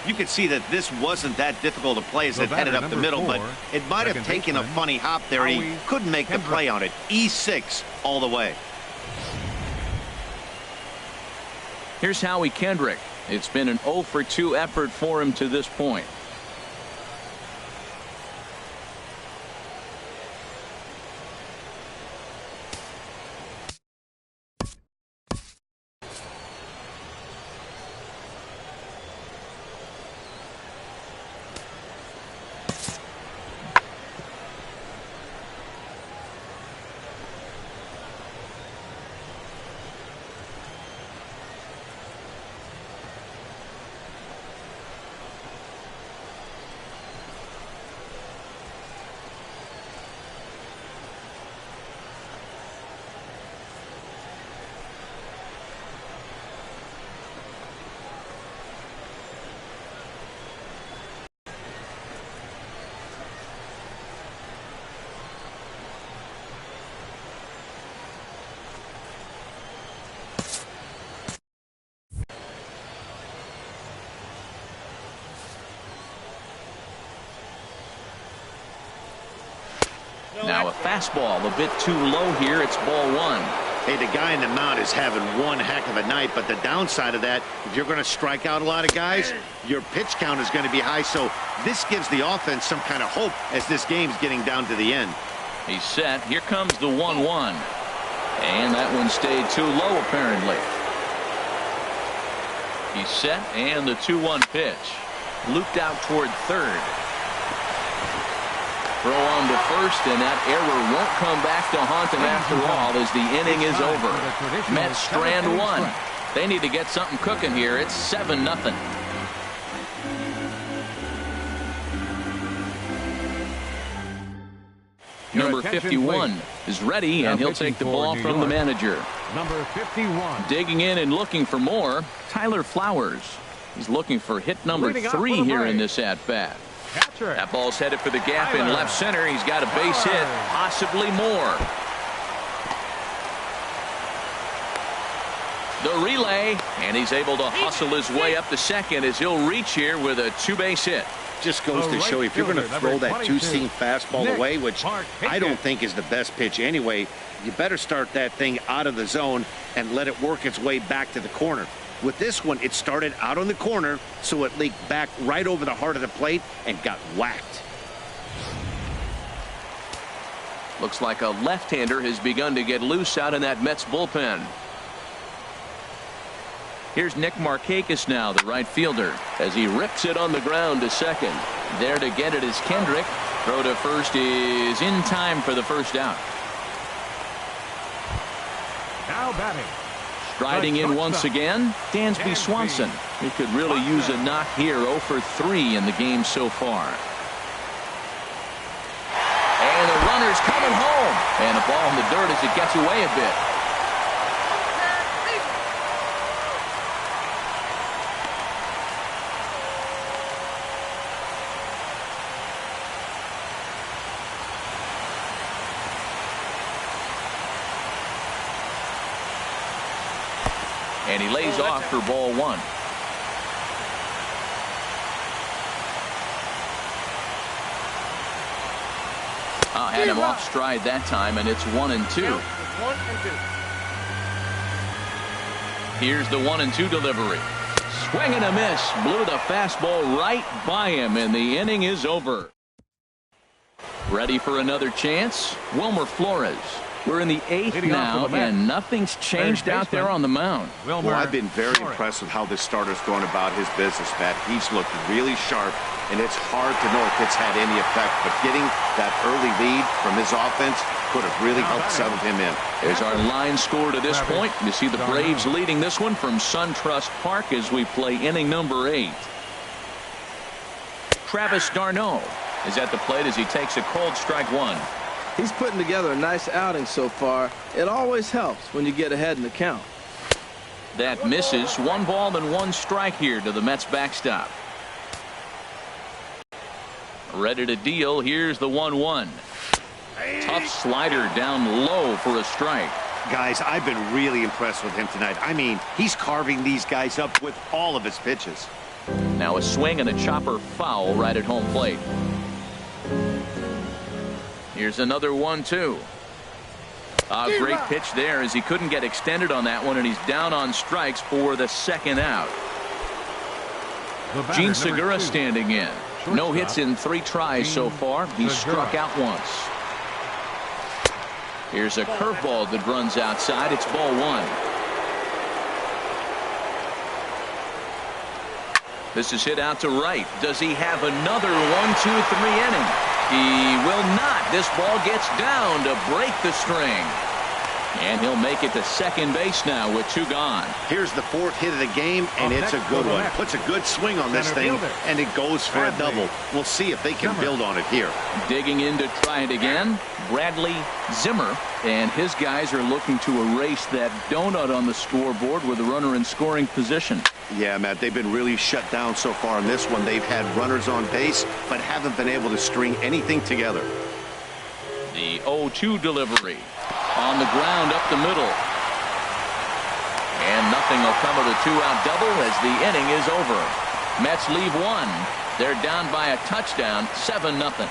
You could see that this wasn't that difficult to play as it headed up the middle, but it might have taken a funny hop there. He couldn't make the play on it. E6 all the way. Here's Howie Kendrick. It's been an 0 for 2 effort for him to this point. Now a fastball a bit too low here. It's ball one. Hey, the guy in the mound is having one heck of a night, but the downside of that, if you're going to strike out a lot of guys, your pitch count is going to be high. So this gives the offense some kind of hope as this game's getting down to the end. He's set. Here comes the 1-1. And that one stayed too low, apparently. He's set, and the 2-1 pitch. Looped out toward third. Throw on to first, and that error won't come back to haunt him after all as the inning is over. Mets strand one. They need to get something cooking here. It's 7-0. Number 51 is ready, and he'll take the ball from the manager. Number 51. Digging in and looking for more, Tyler Flowers. He's looking for hit number 3 here in this at-bat. That ball's headed for the gap in left center. He's got a base hit, possibly more. The relay, and he's able to hustle his way up to second as he'll reach here with a 2-base hit. Just goes to show you, if you're going to throw that two-seam fastball away, which I don't think is the best pitch anyway, you better start that thing out of the zone and let it work its way back to the corner. With this one, it started out on the corner, so it leaked back right over the heart of the plate and got whacked. Looks like a left-hander has begun to get loose out in that Mets bullpen. Here's Nick Markakis now, the right fielder, as he rips it on the ground to second. There to get it is Kendrick. Throw to first is in time for the first out. Now batting. Striding in once again, Dansby Swanson. He could really use a knock here. 0 for 3 in the game so far. And the runner's coming home. And a ball in the dirt as it gets away a bit. And he lays off for ball one. Had him off stride that time, and it's 1-2. Here's the 1-2 delivery. Swing and a miss. Blew the fastball right by him, and the inning is over. Ready for another chance? Wilmer Flores. We're in the 8th now, and nothing's changed out there on the mound. Well, I've been very impressed with how this starter's going about his business, Matt. He's looked really sharp, and it's hard to know if it's had any effect. But getting that early lead from his offense could have really helped settle him in. There's our line score to this point. You see the Braves leading this one from SunTrust Park as we play inning number 8. Travis d'Arnaud is at the plate as he takes a cold strike one. He's putting together a nice outing so far. It always helps when you get ahead in the count. That misses. 1 ball and 1 strike here to the Mets backstop. Ready to deal. Here's the 1-1. Tough slider down low for a strike. Guys, I've been really impressed with him tonight. I mean, he's carving these guys up with all of his pitches. Now a swing and a chopper foul right at home plate. Here's another 1-2. A great pitch there as he couldn't get extended on that one, and he's down on strikes for the second out. Gene Segura standing in. No hits in 3 tries so far. He's struck out once. Here's a curveball that runs outside. It's ball 1. This is hit out to right. Does he have another 1-2-3 inning? He will not. This ball gets down to break the string. And he'll make it to second base now with 2 gone. Here's the 4th hit of the game, and it's a good one. Puts a good swing on this thing, and it goes for a double. We'll see if they can build on it here. Digging in to try it again, Bradley Zimmer. And his guys are looking to erase that donut on the scoreboard with a runner in scoring position. Yeah, Matt, they've been really shut down so far in this one. They've had runners on base, but haven't been able to string anything together. The 0-2 delivery. On the ground up the middle. And nothing will come of the 2-out double as the inning is over. Mets leave 1. They're down by a touchdown, 7-0.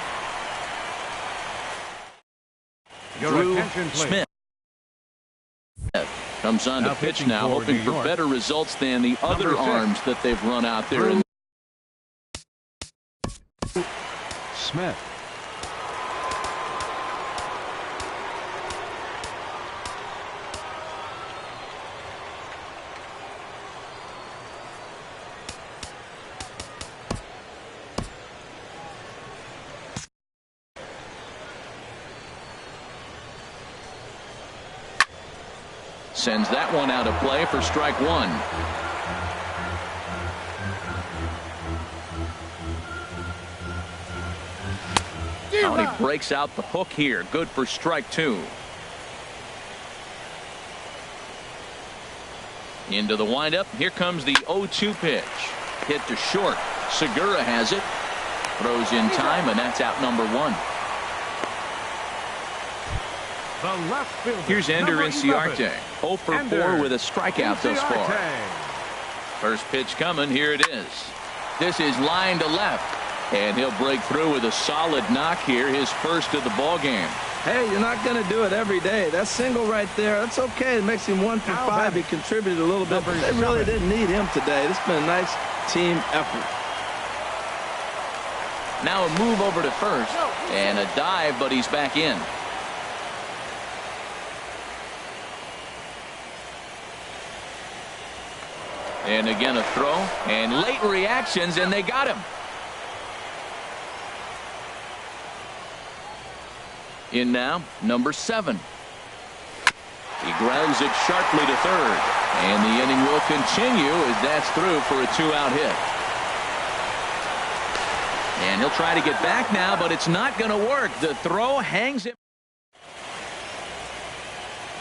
Drew Smith comes on to pitch now, hoping for better results than the other arms that they've run out there. Smith. Sends that one out of play for strike one. Oh, and he breaks out the hook here. Good for strike two. Into the windup. Here comes the 0-2 pitch. Hit to short. Segura has it. Throws in time, and that's out number one. Here's Ender Inciarte. 0 for 4 with a strikeout thus far. First pitch coming. Here it is. This is line to left. And he'll break through with a solid knock here. His first of the ball game. Hey, you're not going to do it every day. That single right there, that's okay. It makes him 1 for 5. He contributed a little bit, but they really didn't need him today. This has been a nice team effort. Now a move over to first. And a dive, but he's back in. And again a throw. And late reactions, and they got him. In now, number 7. He grounds it sharply to third. And the inning will continue as that's through for a 2-out hit. And he'll try to get back now, but it's not going to work. The throw hangs him.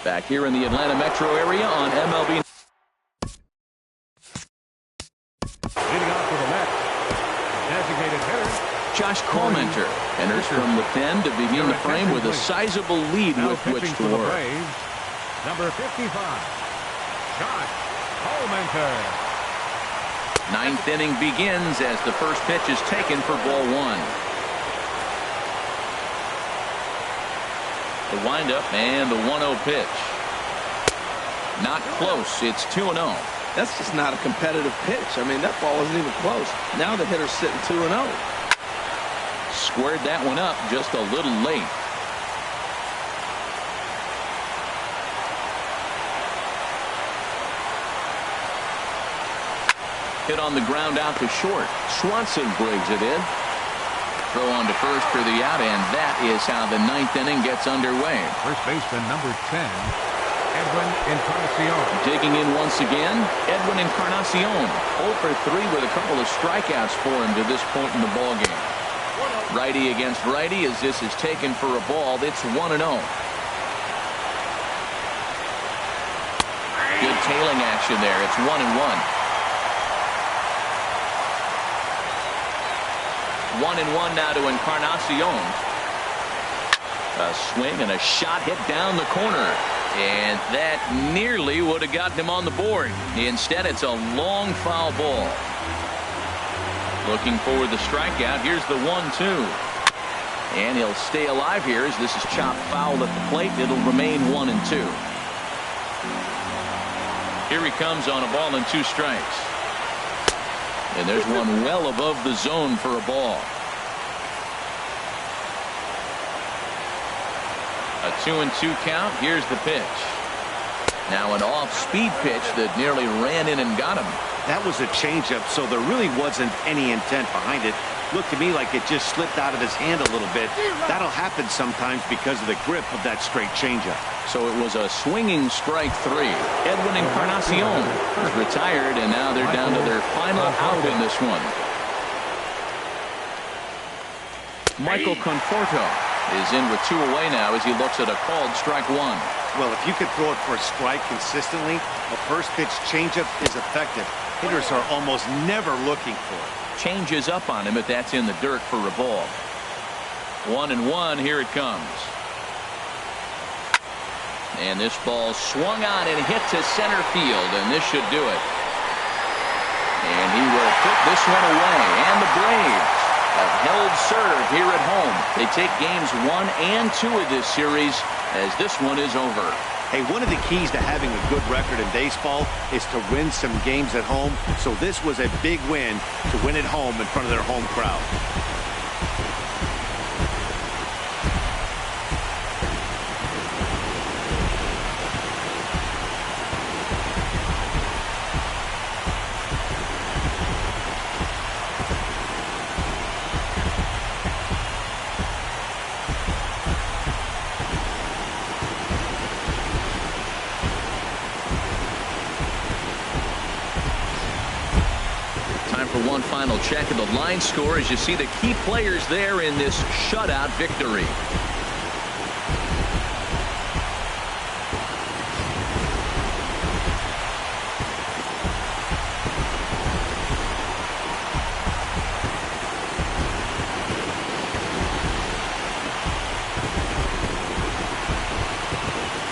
Back here in the Atlanta metro area on MLB. Leading off to the left, designated hitter. Josh Comenter enters from the pen to begin the frame with a sizable lead with which to work. Number 55, Josh Comenter. Ninth inning begins as the first pitch is taken for ball one. The windup and the 1-0 pitch. Not close. It's 2-0. That's just not a competitive pitch. I mean, that ball isn't even close. Now the hitter's sitting 2-0. Squared that one up just a little late. Hit on the ground out to short. Swanson brings it in. Throw on to first for the out, and that is how the ninth inning gets underway. First baseman number 10, Edwin Encarnacion. Digging in once again, Edwin Encarnacion. 0 for 3 with a couple of strikeouts for him to this point in the ballgame. Righty against righty as this is taken for a ball. It's 1-0. Good tailing action there. It's 1-1. 1-1 now to Encarnacion. A swing and a shot hit down the corner. And that nearly would have gotten him on the board. Instead, it's a long foul ball. Looking for the strikeout. Here's the 1-2. And he'll stay alive here as this is chopped foul at the plate. It'll remain 1-2. Here he comes on a ball and 2 strikes. And there's one well above the zone for a ball. A 2-2 count. Here's the pitch. Now an off-speed pitch that nearly ran in and got him. That was a changeup, so there really wasn't any intent behind it. Looked to me like it just slipped out of his hand a little bit. That'll happen sometimes because of the grip of that straight changeup. So it was a swinging strike 3. Edwin Encarnacion is retired, and now they're down to their final out in this one. Michael Conforto is in with 2 away now as he looks at a called strike 1. Well, if you could throw it for a strike consistently, a first pitch changeup is effective. Hitters are almost never looking for it. Changes up on him if that's in the dirt for a ball. 1-1. Here it comes. And this ball swung on and hit to center field, and this should do it. And he will put this one away. And the Braves have held serve here at home. They take games 1 and 2 of this series as this one is over. Hey, one of the keys to having a good record in baseball is to win some games at home. So this was a big win to win at home in front of their home crowd. For one final check of the line score as you see the key players there in this shutout victory.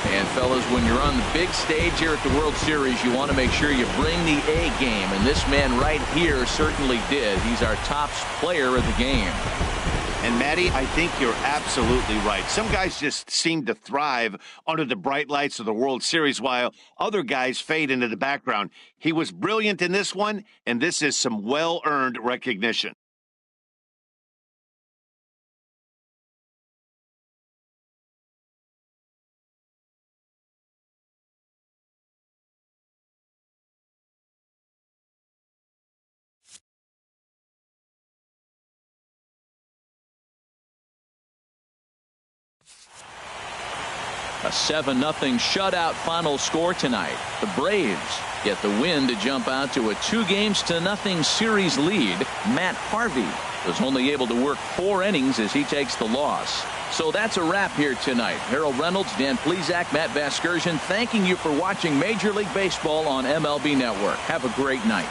And fellas, when you're on the big stage here at the World Series, you want to make sure you bring the A game, and this man right here certainly did. He's our top player of the game. And Matty, I think you're absolutely right. Some guys just seem to thrive under the bright lights of the World Series while other guys fade into the background. He was brilliant in this one, and this is some well-earned recognition. A 7-0 shutout final score tonight. The Braves get the win to jump out to a 2-0 series lead. Matt Harvey was only able to work 4 innings as he takes the loss. So that's a wrap here tonight. Harold Reynolds, Dan Plesac, Matt Vasgersian, thanking you for watching Major League Baseball on MLB Network. Have a great night.